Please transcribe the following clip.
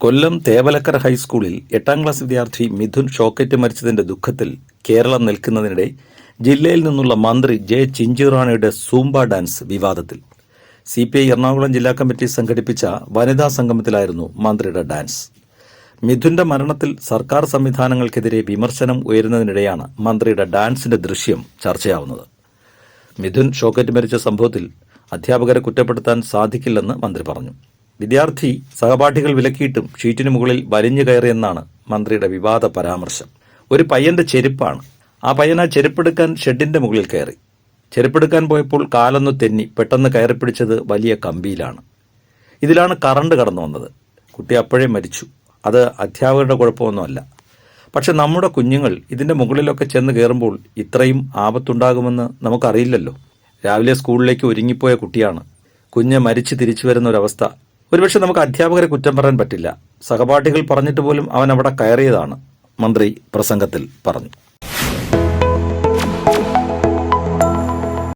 കൊല്ലം തേവലക്കര ഹൈസ്കൂളിൽ 8ാം ക്ലാസ് വിദ്യാർത്ഥി മിഥുൻ ഷോക്കേറ്റ് മരിച്ചതിന്റെ ദുഃഖത്തിൽ കേരളം നിൽക്കുന്നതിനിടെ ജില്ലയിൽ നിന്നുള്ള മന്ത്രി ജെ ചിഞ്ചുറാണിയുടെ സൂംബ ഡാൻസ് വിവാദത്തിൽ. CPI എറണാകുളം ജില്ലാ കമ്മിറ്റി സംഘടിപ്പിച്ച വനിതാ സംഗമത്തിലായിരുന്നു മന്ത്രിയുടെ ഡാൻസ്. മിഥുന്റെ മരണത്തിൽ സർക്കാർ സംവിധാനങ്ങൾക്കെതിരെ വിമർശനം ഉയരുന്നതിനിടെയാണ് മന്ത്രിയുടെ ഡാൻസിന്റെ ദൃശ്യം ചർച്ചയാവുന്നത്. മിഥുൻ ഷോക്കേറ്റ് മരിച്ച സംഭവത്തിൽ അധ്യാപകരെ കുറ്റപ്പെടുത്താൻ സാധിക്കില്ലെന്ന് മന്ത്രി പറഞ്ഞു. വിദ്യാർത്ഥി സഹപാഠികൾ വിലക്കിയിട്ടും ഷീറ്റിന് മുകളിൽ വലിഞ്ഞു കയറിയെന്നാണ് മന്ത്രിയുടെ വിവാദ പരാമർശം. ഒരു പയ്യന്റെ ചെരുപ്പാണ്. ആ പയ്യൻ ആ ചെരുപ്പെടുക്കാൻ ഷെഡിന്റെ മുകളിൽ കയറി. ചെരുപ്പെടുക്കാൻ പോയപ്പോൾ കാലൊന്ന് തെന്നി പെട്ടെന്ന് കയറിപ്പിടിച്ചത് വലിയ കമ്പിയിലാണ്. ഇതിലാണ് കറണ്ട് കടന്നു വന്നത്. കുട്ടി അപ്പോഴേ മരിച്ചു. അത് അധ്യാപകരുടെ കുഴപ്പമൊന്നുമല്ല. പക്ഷെ നമ്മുടെ കുഞ്ഞുങ്ങൾ ഇതിന്റെ മുകളിലൊക്കെ ചെന്ന് കയറുമ്പോൾ ഇത്രയും ആപത്തുണ്ടാകുമെന്ന് നമുക്കറിയില്ലല്ലോ. രാവിലെ സ്കൂളിലേക്ക് ഒരുങ്ങിപ്പോയ കുട്ടിയാണ്. കുഞ്ഞ് മരിച്ച് തിരിച്ചു വരുന്ന ഒരവസ്ഥ. ഒരുപക്ഷെ നമുക്ക് അധ്യാപകരെ കുറ്റം പറയാൻ പറ്റില്ല. സഹപാഠികൾ പറഞ്ഞിട്ട് പോലും അവൻ അവിടെ കയറിയതാണ്, മന്ത്രി പ്രസംഗത്തിൽ പറഞ്ഞു.